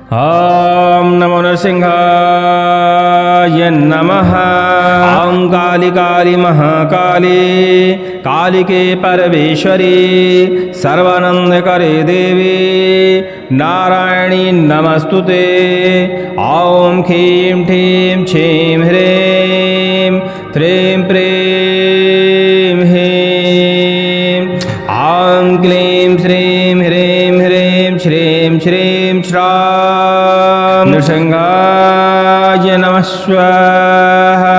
ॐ नमो नृसिंहाय नमः। ॐ काली काली महाकाली कालिके परमेश्वरी सर्वानंदकरे देवी नारायणी नमस्तुते। ॐ ह्रीं ह्रीं क्षीं ह्रीं त्रीं प्रीं ह्रीं ॐ क्लीं श्रीं ह्रीं ह्रीं श्रीं श्रीं श्रां नृसिंहाय नमः स्वाहा।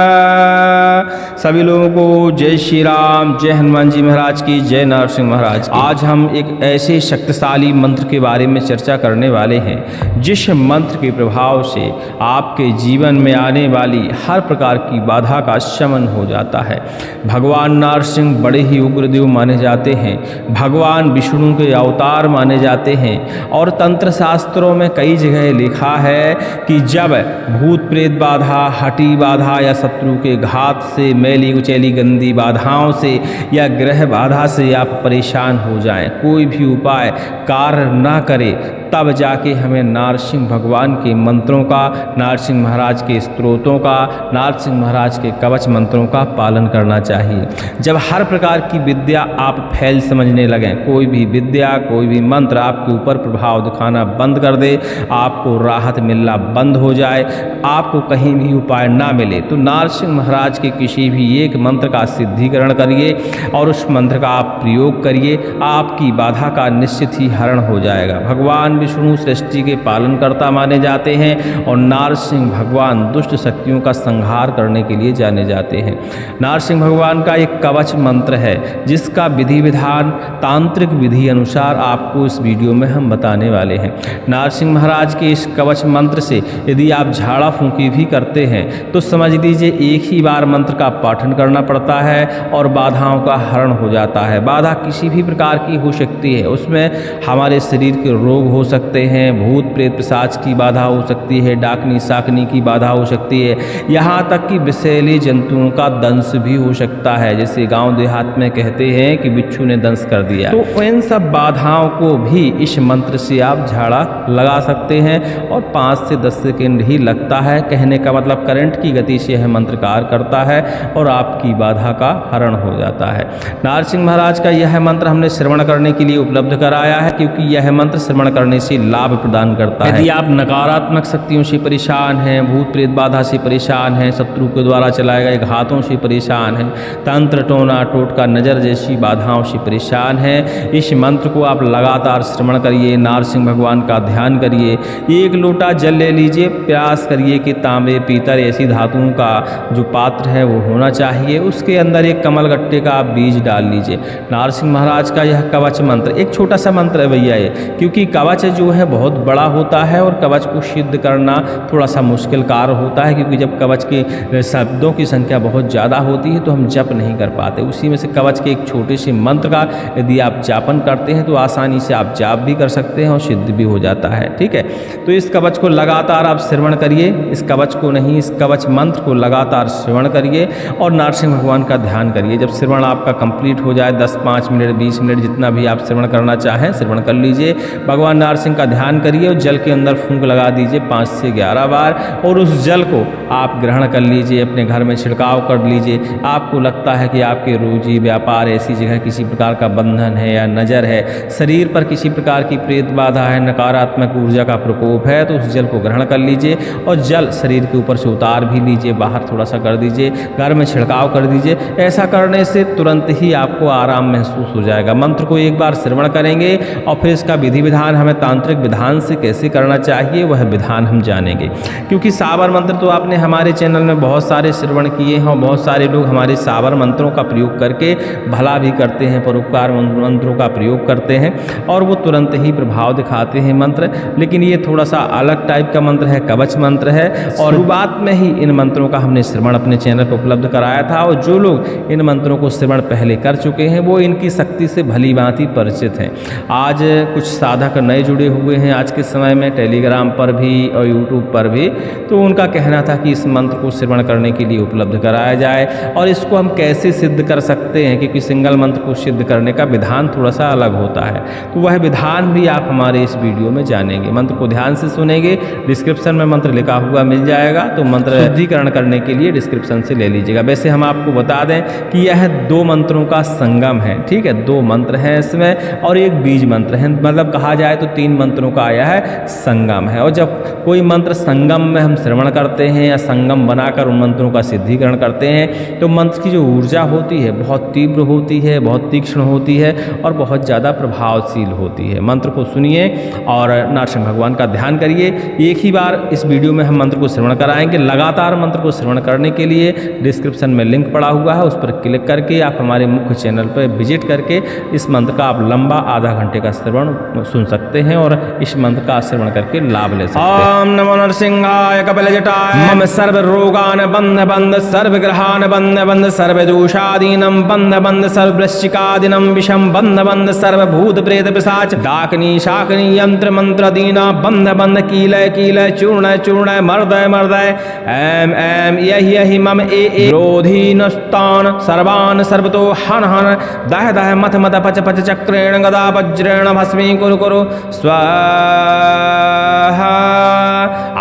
सभी लोगों को जय श्री राम, जय हनुमान जी महाराज की, जय नरसिंह महाराज की। आज हम एक ऐसे शक्तिशाली मंत्र के बारे में चर्चा करने वाले हैं जिस मंत्र के प्रभाव से आपके जीवन में आने वाली हर प्रकार की बाधा का शमन हो जाता है। भगवान नरसिंह बड़े ही उग्रदेव माने जाते हैं, भगवान विष्णु के अवतार माने जाते हैं और तंत्र शास्त्रों में कई जगह लिखा है कि जब भूत प्रेत बाधा, हठी बाधा या शत्रु के घात से, मैली कुचैली गंदी बाधाओं से या ग्रह बाधा से आप परेशान हो जाएं, कोई भी उपाय कार्य ना करे, तब जाके हमें नरसिंह भगवान के मंत्रों का, नरसिंह महाराज के स्तोत्रों का, नरसिंह महाराज के कवच मंत्रों का पालन करना चाहिए। जब हर प्रकार की विद्या आप फैल समझने लगें, कोई भी विद्या, कोई भी मंत्र आपके ऊपर प्रभाव दिखाना बंद कर दे, आपको राहत मिलना बंद हो जाए, आपको कहीं भी उपाय ना मिले, तो नरसिंह महाराज के किसी भी एक मंत्र का सिद्धिकरण करिए और उस मंत्र का आप प्रयोग करिए, आपकी बाधा का निश्चित ही हरण हो जाएगा। भगवान विष्णु सृष्टि के पालन करता माने जाते हैं और नरसिंह भगवान दुष्ट शक्तियों का संहार करने के लिए जाने जाते हैं। नरसिंह भगवान का एक कवच मंत्र है जिसका विधि विधान तांत्रिक विधि अनुसार आपको इस वीडियो में हम बताने वाले हैं। नरसिंह महाराज के इस कवच मंत्र से यदि आप झाड़ा फूंकी भी करते हैं तो समझ लीजिए एक ही बार मंत्र का पाठन करना पड़ता है और बाधाओं का हरण हो जाता है। बाधा किसी भी प्रकार की हो सकती है, उसमें हमारे शरीर के रोग हो सकते हैं, भूत प्रेत पिशाच की बाधा हो सकती है, डाकनी साकनी की बाधा हो सकती है, यहाँ तक कि विषैले जंतुओं का दंश भी हो सकता है, जैसे गांव देहात में कहते हैं कि बिच्छू ने दंश कर दिया। तो इन सब बाधाओं को भी इस मंत्र से आप झाड़ा लगा सकते हैं और 5 से 10 सेकेंड ही लगता है। कहने का मतलब करंट की गति से यह मंत्र कार्य करता है और आपकी बाधा का हरण हो जाता है। नरसिंह महाराज का यह मंत्र हमने श्रवण करने के लिए उपलब्ध कराया है क्योंकि यह मंत्र श्रवण करने से लाभ प्रदान करता है। यदि आप नकारात्मक शक्तियों से परेशान हैं, भूत प्रेत बाधा से परेशान हैं, शत्रु के द्वारा चलाए गए घातों से परेशान हैं, तंत्र टोना टोटका नजर जैसी बाधाओं से परेशान हैं, इस मंत्र को आप लगातार श्रवण करिए, नरसिंह भगवान का ध्यान करिए। 1 लोटा जल ले लीजिए, प्रयास करिए कि तांबे पीतल ऐसी धातुओं का जो पात्र है वो होना चाहिए, उसके अंदर एक कमल गट्टे का आप बीज डाल लीजिए। नरसिंह महाराज का यह कवच मंत्र एक छोटा सा मंत्र है भैया ये, क्योंकि कवच जो है बहुत बड़ा होता है और कवच को सिद्ध करना थोड़ा सा मुश्किल कार्य होता है, क्योंकि जब कवच के शब्दों की संख्या बहुत ज़्यादा होती है तो हम जप नहीं कर पाते। उसी में से कवच के एक छोटे से मंत्र का यदि आप जापन करते हैं तो आसानी से आप जाप भी कर सकते हैं और सिद्ध भी हो जाता है। ठीक है, तो इस कवच को लगातार आप श्रवण करिए, इस कवच को नहीं, इस कवच मंत्र को लगातार श्रवण करिए और नरसिंह भगवान का ध्यान करिए। जब श्रवण आपका कंप्लीट हो जाए, 10, 5 मिनट, 20 मिनट, जितना भी आप श्रवण करना चाहें श्रवण कर लीजिए। भगवान नरसिंह का ध्यान करिए और जल के अंदर फूंक लगा दीजिए 5 से 11 बार और उस जल को आप ग्रहण कर लीजिए, अपने घर में छिड़काव कर लीजिए। आपको लगता है कि आपके रोजी व्यापार ऐसी जगह किसी प्रकार का बंधन है या नज़र है, शरीर पर किसी प्रकार की प्रेत बाधा है, नकारात्मक ऊर्जा का प्रकोप है, तो उस जल को ग्रहण कर लीजिए और जल शरीर के ऊपर से उतार भी लीजिए, बाहर थोड़ा सा कर दीजिए, घर में छिड़काव कर दीजिए। ऐसा करने से तुरंत ही आपको आराम महसूस हो जाएगा। मंत्र को एक बार श्रवण करेंगे और फिर इसका विधि विधान हमें तांत्रिक विधान से कैसे करना चाहिए वह विधान हम जानेंगे, क्योंकि साबर मंत्र तो आपने हमारे चैनल में बहुत सारे श्रवण किए हैं और बहुत सारे लोग हमारे साबर मंत्रों का प्रयोग करके भला भी करते हैं, परोपकार मंत्रों का प्रयोग करते हैं और वो तुरंत ही प्रभाव दिखाते हैं मंत्र। लेकिन ये थोड़ा सा अलग टाइप का मंत्र है, कवच मंत्र है और शुरुआत में ही इन मंत्रों का हमने श्रवण अपने चैनल पर उपलब्ध कराया था और जो लोग इन मंत्रों को श्रवण पहले कर चुके हैं वो इनकी शक्ति से भली भांति परिचित हैं। आज कुछ साधक नए जुड़े हुए हैं आज के समय में, टेलीग्राम पर भी और यूट्यूब पर भी। तो उनका कहना था कि इस मंत्र को श्रवण करने के लिए उपलब्ध कराया जाए। और इसको हम कैसे सिद्ध कर सकते हैं, क्योंकि सिंगल मंत्र को सिद्ध करने का विधान थोड़ा सा अलग होता है, तो वह विधान भी आप हमारे इस वीडियो में जानेंगे। मंत्र को ध्यान से सुनेंगे, डिस्क्रिप्शन में मंत्र लिखा हुआ मिल जाएगा, तो मंत्र शुद्धिकरण करने के लिए डिस्क्रिप्शन से ले लीजिएगा। वैसे हम आपको बता दें कि यह 2 मंत्रों का संगम है, ठीक है, 2 मंत्र हैं इसमें और एक बीज मंत्र है, मतलब कहा जाए तो 3 मंत्रों का यह संगम है। और जब कोई मंत्र संगम में हम श्रवण करते हैं या संगम बनाकर उन मंत्रों का सिद्धिकरण करते हैं, तो मंत्र की जो ऊर्जा होती है बहुत तीव्र होती है, बहुत तीक्ष्ण होती है और बहुत ज़्यादा प्रभावशील होती है। मंत्र को सुनिए और नरसिंह भगवान का ध्यान करिए। एक ही बार इस वीडियो में हम मंत्र को श्रवण कराएंगे। लगातार मंत्र को श्रवण करने के लिए डिस्क्रिप्शन में लिंक पड़ा हुआ है, उस पर क्लिक करके आप हमारे मुख्य चैनल पर विजिट करके इस मंत्र का आप लंबा आधा घंटे का श्रवण सुन सकते हैं और इस मंत्र का श्रवण करके लाभ ले सकते हैं। ओम नमो नरसिंहाय कपिलजटाय मम सर्व रोगान बंध बंध सर्व ग्रहान बंध बंध सर्व दोषादीनम बंध बंध सर्व वृश्चिकादीनम विषम बंध बंध सर्व भूत प्रेत पिशाच डाकनी शाकनी यंत्र मंत्र दीना बंध बंध कीलय कीलय चूर्ण चूर्ण मर्दय मर्दय ऐम ऐम यहि यहि मम ए विरोधीनस्तान सर्वान् सर्वतो हन हन दह दह मथ मथ पच पच चक्रेण गदा वज्रेण भस्मी कुरु कुरु स्वाहा।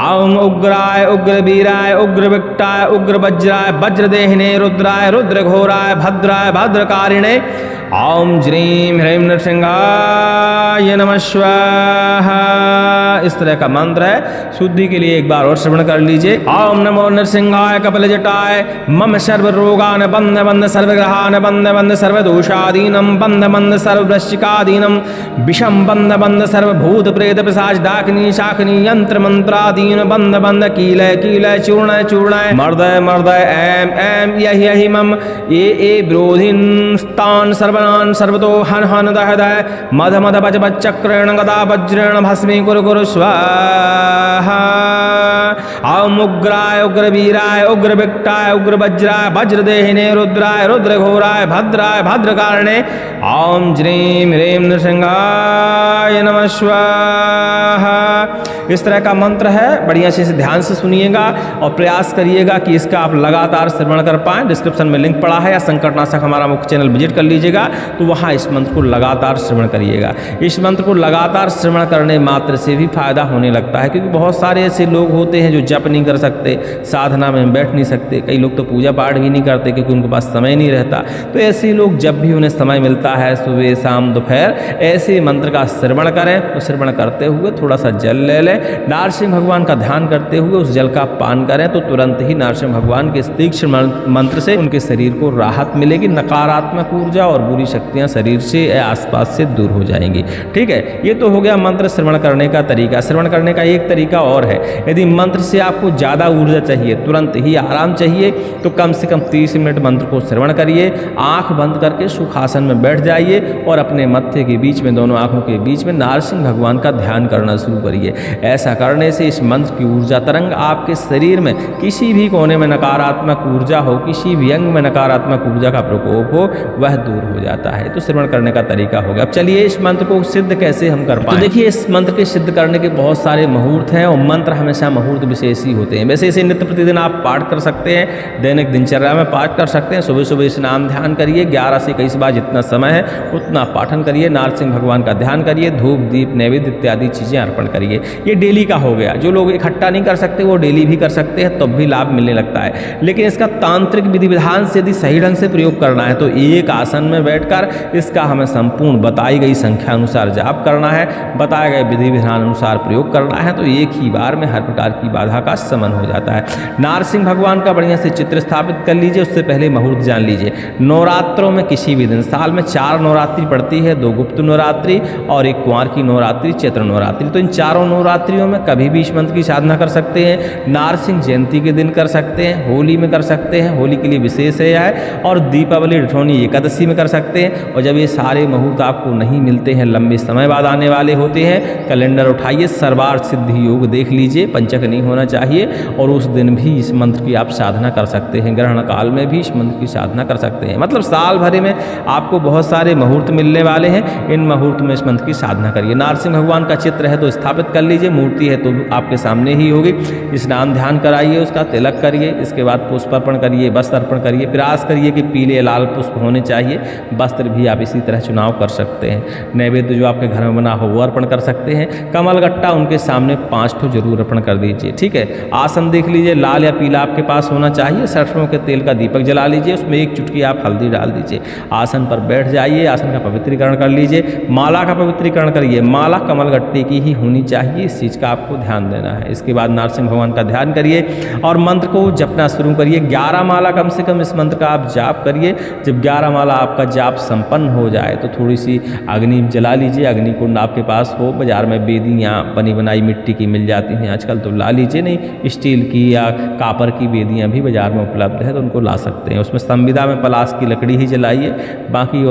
ओम उग्राय उग्रवीराय उग्रविक्टाय उग्रवज्राय वज्रदेहिने रुद्राय रुद्रघोराय भद्राय भद्रकारिणे ओम ज्रीं ह्रीं नृसिंहाय नमः स्वाहा। इस तरह का मंत्र है। शुद्धि के लिए एक बार और श्रवण कर लीजिए। ओम नमो नृसिंहाय कपिलजटाय मम सर्व रोगान बंध बंध सर्व ग्रहान बंध बंध सर्व दोषादीनम बंध बंध सर्व वृश्चिकादीनम विषम बंध बंध सर्व भूत प्रेत पिशाच डाकनी शाकनी यंत्र मंत्रादीन बंध बंध कीलय कीलय चूर्ण चूर्ण मर्दय मर्दय ऐम ऐम यहि यहि मम ए विरोधीन स्थान सर्वनान सर्वतो हन हन दह दह मध मध बज बज चक्रेण गदा वज्रेण भस्मी कुरु कुरु स्वाहा। ओम उग्राय उग्रवीराय उग्रविक्टाय उग्रवज्राय वज्रदेहिने रुद्राय रुद्रघोराय भद्राय भद्रकारिणे ओम ज्रीं ह्रीं नृसिंहाय नमः स्वाहा। इस तरह का मंत्र है। बढ़िया से ध्यान से सुनिएगा और प्रयास करिएगा कि इसका आप लगातार श्रवण कर पाएं। डिस्क्रिप्शन में लिंक पड़ा है या संकटनाशक हमारा मुख्य चैनल विजिट कर लीजिएगा, तो वहाँ इस मंत्र को लगातार श्रवण करिएगा। इस मंत्र को लगातार श्रवण करने मात्र से भी फायदा होने लगता है, क्योंकि बहुत सारे ऐसे लोग होते हैं जो जप नहीं कर सकते, साधना में बैठ नहीं सकते, कई लोग तो पूजा पाठ भी नहीं करते क्योंकि उनके पास समय नहीं रहता। तो ऐसे लोग जब भी उन्हें समय मिलता है, सुबह शाम दोपहर, ऐसे मंत्र का श्रवण करें। तो श्रवण करते हुए थोड़ा सा जल ले लें, नरसिंह भगवान का ध्यान करते हुए उस जल का पान करें, तो तुरंत ही नरसिंह भगवान के तीक्ष्ण मंत्र से उनके शरीर को राहत मिलेगी। नकारात्मक ऊर्जा और बुरी शक्तियां शरीर से आसपास से दूर हो जाएंगी। ठीक है, ये तो हो गया मंत्र श्रवण करने का तरीका। श्रवण करने का एक तरीका और है। यदि मंत्र से आपको ज़्यादा ऊर्जा चाहिए, तुरंत ही आराम चाहिए, तो कम से कम 30 मिनट मंत्र को श्रवण करिए। आंख बंद करके सुखासन में बैठ जाइए और अपने मत्थे के बीच में, दोनों आंखों के बीच में नरसिंह भगवान का ध्यान करना शुरू करिए। ऐसा करने से इस मंत्र की ऊर्जा तरंग आपके शरीर में किसी भी कोने में नकारात्मक ऊर्जा हो, किसी भी अंग में नकारात्मक ऊर्जा का प्रकोप हो, वह दूर हो जाता है। तो श्रवण करने का तरीका हो गया। अब चलिए इस मंत्र को सिद्ध कैसे हम कर पाएं। तो देखिए, इस मंत्र के सिद्ध करने के बहुत सारे मुहूर्त हैं और मंत्र हमेशा मुहूर्त विशेष ही होते हैं। वैसे इसे नित्य प्रतिदिन आप पाठ कर सकते हैं, दैनिक दिनचर्या में पाठ कर सकते हैं। सुबह सुबह इस नाम ध्यान करिए, 11 से 21 बार जितना समय है उतना पाठन करिए, नरसिंह भगवान का ध्यान करिए, धूप दीप नैवेद्य इत्यादि चीज़ें अर्पण करिए। ये डेली का हो गया। जो लोग इकट्ठा नहीं कर सकते वो डेली भी कर सकते हैं, तब भी लाभ मिलने लगता है। लेकिन इसका तांत्रिक विधि विधान से यदि सही ढंग से प्रयोग करना है तो एक आसन में बैठकर इसका हमें संपूर्ण बताई गई संख्या अनुसार जाप करना है, बताए गए विधि विधान अनुसार प्रयोग करना है, तो एक ही बार में हर प्रकार की बाधा का शमन हो जाता है। नरसिंह भगवान का बढ़िया से चित्र स्थापित कर लीजिए। उससे पहले मुहूर्त जान लीजिए। नवरात्रों में किसी भी दिन, साल में 4 नवरात्रि पड़ती है, 2 गुप्त नवरात्रि और 1 कुंवार की नवरात्रि, चैत्र नवरात्रि। तो इन चारों नवरात्रि नवरात्रियों में कभी भी इस मंत्र की साधना कर सकते हैं, नारसिंह जयंती के दिन कर सकते हैं, होली में कर सकते हैं, होली के लिए विशेष है यह, और दीपावली रिठौनी एकादशी में कर सकते हैं। और जब ये सारे मुहूर्त आपको नहीं मिलते हैं, लंबे समय बाद आने वाले होते हैं, कैलेंडर उठाइए, सर्वार्थ सिद्धि योग देख लीजिए, पंचक नहीं होना चाहिए, और उस दिन भी इस मंत्र की आप साधना कर सकते हैं। ग्रहण काल में भी इस मंत्र की साधना कर सकते हैं। मतलब साल भर में आपको बहुत सारे मुहूर्त मिलने वाले हैं, इन मुहूर्त में इस मंत्र की साधना करिए। नारसिंह भगवान का चित्र है तो स्थापित कर लीजिए, मूर्ति है तो आपके सामने ही होगी, स्नान ध्यान कराइए, उसका तिलक करिए, इसके बाद पुष्प अर्पण करिए, वस्त्र अर्पण करिए, प्रयास करिए कि पीले लाल पुष्प होने चाहिए, वस्त्र भी आप इसी तरह चुनाव कर सकते हैं। नैवेद्य जो आपके घर में बना हो वो अर्पण कर सकते हैं। कमल गट्टा उनके सामने 5 ठो जरूर अर्पण कर दीजिए, ठीक है। आसन देख लीजिए, लाल या पीला आपके पास होना चाहिए। सरसों के तेल का दीपक जला लीजिए, उसमें 1 चुटकी आप हल्दी डाल दीजिए। आसन पर बैठ जाइए, आसन का पवित्रीकरण कर लीजिए, माला का पवित्रीकरण करिए। माला कमल गट्टे की ही होनी चाहिए, इस चीज़ का आपको ध्यान देना है। इसके बाद नारसिंह भगवान का ध्यान करिए और मंत्र को जपना शुरू करिए। 11 माला कम से कम इस मंत्र का आप जाप करिए। जब 11 माला आपका जाप संपन्न हो जाए तो थोड़ी सी अग्नि जला लीजिए। अग्नि कुंड आपके पास हो, बाजार में बेदियाँ बनी बनाई मिट्टी की मिल जाती हैं आजकल, तो ला लीजिए। नहीं, स्टील की या कापर की बेदियाँ भी बाजार में उपलब्ध है तो उनको ला सकते हैं। उसमें संविदा में पलाश की लकड़ी ही जलाइए, बाकी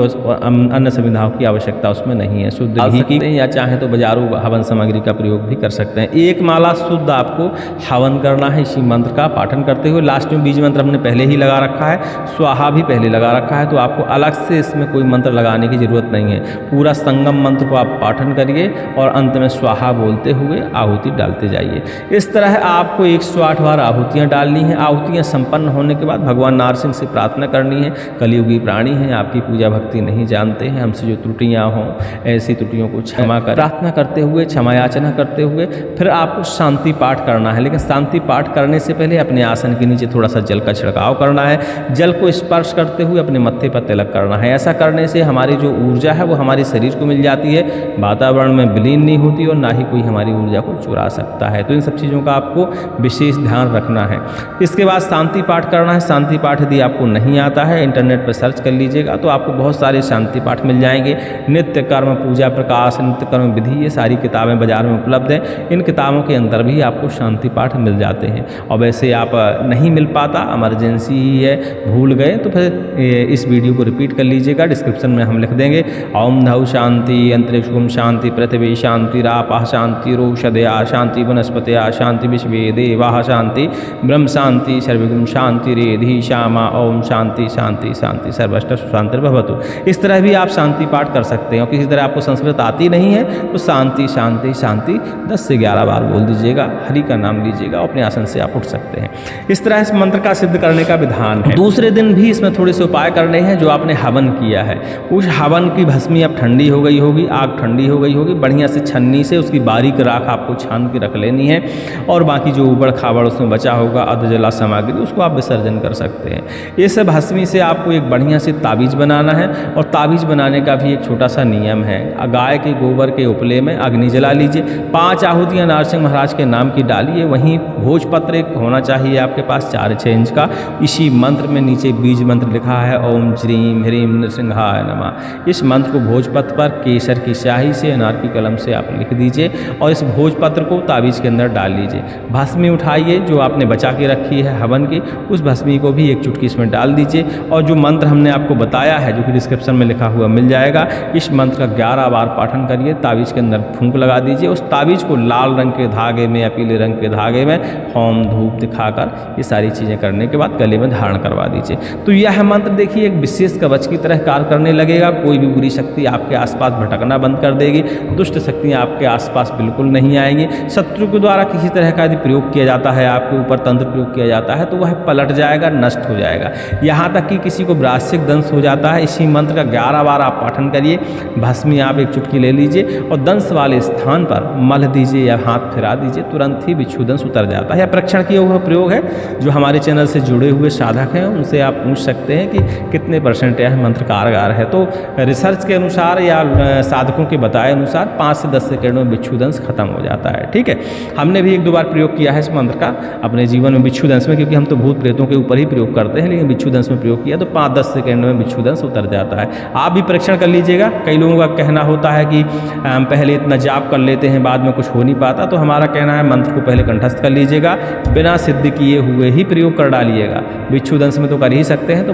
अन्य संविधाओं की आवश्यकता उसमें नहीं है। शुद्ध घी की या चाहे तो बाजारू हवन सामग्री का प्रयोग भी कर सकते हैं। 1 माला शुद्ध आपको हवन करना है इसी मंत्र का पाठन करते हुए। लास्ट में बीज मंत्र हमने पहले ही लगा रखा है, स्वाहा भी पहले लगा रखा है, तो आपको अलग से इसमें कोई मंत्र लगाने की जरूरत नहीं है। पूरा संगम मंत्र को आप पाठन करिए और अंत में स्वाहा बोलते हुए आहुति डालते जाइए। इस तरह आपको 108 बार आहुतियाँ डालनी है। आहुतियाँ संपन्न होने के बाद भगवान नारसिंह से प्रार्थना करनी है। कलियुगी प्राणी हैं, आपकी पूजा भक्ति नहीं जानते हैं, हमसे जो त्रुटियाँ हों ऐसी त्रुटियों को क्षमा कर प्रार्थना करते हुए, क्षमा याचना करते हुए फिर आपको शांति पाठ करना है। लेकिन शांति पाठ करने से पहले अपने आसन के नीचे थोड़ा सा जल का छिड़काव करना है। जल को स्पर्श करते हुए अपने मत्थे पर तिलक करना है। ऐसा करने से हमारी जो ऊर्जा है वो हमारे शरीर को मिल जाती है, वातावरण में विलीन नहीं होती और ना ही कोई हमारी ऊर्जा को चुरा सकता है। तो इन सब चीज़ों का आपको विशेष ध्यान रखना है। इसके बाद शांति पाठ करना है। शांति पाठ यदि आपको नहीं आता है, इंटरनेट पर सर्च कर लीजिएगा तो आपको बहुत सारे शांति पाठ मिल जाएंगे। नित्य कर्म, पूजा प्रकाश, नित्य कर्म विधि, ये सारी किताबें बाजार में उपलब्ध हैं। इन किताबों के अंदर भी आपको शांति पाठ मिल जाते हैं। और वैसे आप नहीं मिल पाता, इमरजेंसी ही है, भूल गए, तो फिर इस वीडियो को रिपीट कर लीजिएगा। डिस्क्रिप्शन में हम लिख देंगे। ओम धौ शांति, अंतरिक्षुम शांति, पृथ्वी शांति, रापः शांति, रोषधया शांति, वनस्पतया शांति, विश्वे देवाः शांति, ब्रह्म शांति, सर्वगुण शांति, रेधि श्यामा। ओम शांति शांति शांति, सर्वष्ट शांतिर्भवतु। इस तरह भी आप शांति पाठ कर सकते हैं। और किसी तरह आपको संस्कृत आती नहीं है तो शांति शांति शांति 10 से 11 बार बोल दीजिएगा, हरि का नाम लीजिएगा, अपने आसन से आप उठ सकते हैं। इस तरह इस मंत्र का सिद्ध करने का विधान है। दूसरे दिन भी इसमें थोड़े से उपाय करने हैं। जो आपने हवन किया है, उस हवन की भस्मी अब ठंडी हो गई होगी, आग ठंडी हो गई होगी, बढ़िया से छन्नी से उसकी बारीक राख आपको छान के रख लेनी है। और बाकी जो उबड़ खाबड़ उसमें बचा होगा अधजला सामग्री, उसको आप विसर्जन कर सकते हैं। इस भस्मी से आपको एक बढ़िया से ताबीज बनाना है। और ताबीज बनाने का भी एक छोटा सा नियम है। गाय के गोबर के उपले में अग्नि जला लीजिए, 5 आहुतियाँ नारसिंह महाराज के नाम की डालिए। वहीं भोजपत्र एक होना चाहिए आपके पास 4-6 इंच का। इसी मंत्र में नीचे बीज मंत्र लिखा है, ओम श्रीम ह्रीम नृसिंहाय नमः। इस मंत्र को भोजपत्र पर केसर की स्याही से, अनार की कलम से आप लिख दीजिए और इस भोजपत्र को ताबीज के अंदर डाल लीजिए। भस्मी उठाइए जो आपने बचा के रखी है हवन की, उस भस्मी को भी 1 चुटकी इसमें डाल दीजिए। और जो मंत्र हमने आपको बताया है, जो कि डिस्क्रिप्शन में लिखा हुआ मिल जाएगा, इस मंत्र का 11 बार पाठन करिए। ताबीज के अंदर फूंक लगा दीजिए। उस ताबीज को लाल रंग के धागे में या पीले रंग के धागे में होम धूप दिखाकर ये सारी चीज़ें करने के बाद गले में धारण करवा दीजिए। तो यह मंत्र देखिए एक विशेष कवच की तरह कार्य करने लगेगा। कोई भी बुरी शक्ति आपके आसपास भटकना बंद कर देगी। दुष्ट शक्तियाँ आपके आसपास बिल्कुल नहीं आएंगी। शत्रु के द्वारा किसी तरह का यदि प्रयोग किया जाता है, आपके ऊपर तंत्र प्रयोग किया जाता है, तो वह पलट जाएगा, नष्ट हो जाएगा। यहाँ तक कि किसी को ब्राश्चिक दंश हो जाता है, इसी मंत्र का 11 बार आप पाठन करिए। भस्मी आप 1 चुटकी ले लीजिए और दंश वाले स्थान पर मल दीजिए या हाथ फिरा दीजिए, तुरंत ही बिच्छू दंश उतर जाएगा। जाता है। या परीक्षण किया हुआ प्रयोग है जो हमारे चैनल से जुड़े हुए साधक हैं उनसे आप पूछ सकते हैं कि कितने % यह मंत्र कारगर है। तो रिसर्च के अनुसार या साधकों के बताए अनुसार 5 से 10 सेकंड में बिच्छू दंश खत्म हो जाता है। ठीक है, हमने भी 1-2 बार प्रयोग किया है इस मंत्र का अपने जीवन में बिच्छू दंश में, क्योंकि हम तो भूत प्रेतों के ऊपर ही प्रयोग करते हैं, लेकिन बिच्छू दंश में प्रयोग किया तो 5-10 सेकंड में बिच्छू दंश उतर जाता है। आप भी परीक्षण कर लीजिएगा। कई लोगों का कहना होता है कि पहले इतना जाप कर लेते हैं बाद में कुछ हो नहीं पाता, तो हमारा कहना है मंत्र को पहले कंठस्थ कर लीजिएगा, बिना सिद्ध किए हुए ही प्रयोग कर डालिएगा। बिच्छू दंश में तो कर ही सकते हैं, तो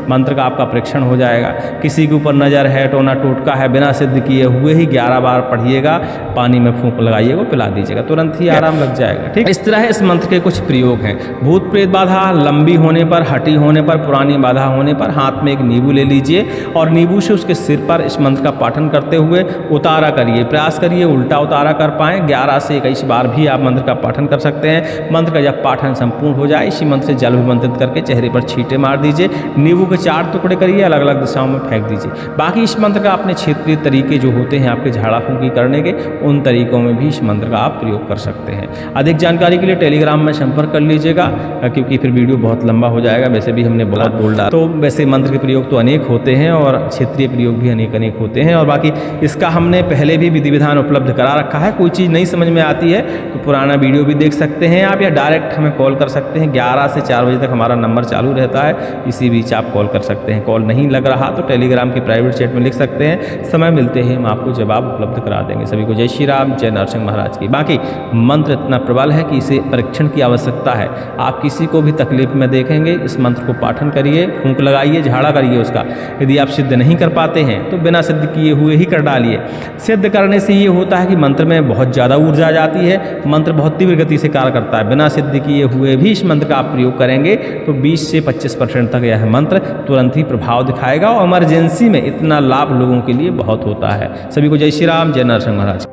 मंत्र का आपका परीक्षण हो जाएगा। किसी के ऊपर नज़र है, टोना टोटका है, बिना सिद्ध किए हुए ही 11 बार पढ़िएगा, पानी में फूंक लगाइएगा, पिला दीजिएगा, तुरंत ही आराम लग जाएगा। ठीक, इस तरह इस मंत्र के कुछ प्रयोग हैं। भूत प्रेत बाधा लंबी होने पर, हटी होने पर, पुरानी बाधा होने पर हाथ में एक नींबू ले लीजिए और नींबू से उसके सिर पर इस मंत्र का पाठन करते हुए उतारा करिए। प्रयास करिए उल्टा उतारा कर पाएँ। 11 से 21 बार भी आप मंत्र का पाठन कर सकते हैं। मंत्र का जब पाठन संपूर्ण हो जाए, इसी मंत्र से जल विमंत्रित करके चेहरे पर छींटे मार दीजिए। नींबू के 4 टुकड़े करिए, अलग अलग दिशाओं में फेंक दीजिए। बाकी इस मंत्र का अपने क्षेत्रीय तरीके जो होते हैं आपके झाड़ा फूंकी करने के, उन तरीकों में भी इस मंत्र का आप प्रयोग कर सकते हैं। अधिक जानकारी के लिए टेलीग्राम में संपर्क कर लीजिएगा, क्योंकि फिर वीडियो बहुत लंबा हो जाएगा। वैसे भी हमने बहुत बोल डाला, तो वैसे मंत्र के प्रयोग तो अनेक होते हैं और क्षेत्रीय प्रयोग भी अनेक होते हैं। और बाकी इसका हमने पहले भी विधि विधान उपलब्ध करा रखा है। कोई चीज़ नहीं समझ में आती है तो पुराना वीडियो भी देख सकते हैं आप, या डायरेक्ट हमें कॉल कर सकते हैं। 11 से 4 बजे तक हमारा नंबर चालू रहता है, इसी बीच आप कॉल कर सकते हैं। कॉल नहीं लग रहा तो टेलीग्राम के प्राइवेट चैट में लिख सकते हैं, समय मिलते ही हम आपको जवाब उपलब्ध करा देंगे। सभी को जय श्री राम, जय नरसिंह महाराज की। बाकी मंत्र इतना प्रबल है कि इसे परीक्षण की आवश्यकता है। आप किसी को भी तकलीफ में देखेंगे, इस मंत्र को पाठन करिए, फूंक लगाइए, झाड़ा करिए उसका। यदि आप सिद्ध नहीं कर पाते हैं तो बिना सिद्ध किए हुए ही कर डालिए। सिद्ध करने से ये होता है कि मंत्र में बहुत ज़्यादा ऊर्जा जाती है, मंत्र बहुत तीव्र गति से कार्य करता है। बिना सिद्ध किए हुए भी इस मंत्र का आप प्रयोग करेंगे तो 20 से 25% तक यह मंत्र तुरंत ही प्रभाव दिखाएगा और इमरजेंसी में इतना लाभ लोगों के लिए बहुत होता है। सभी को जय श्री राम, जय नरसिंह महाराज।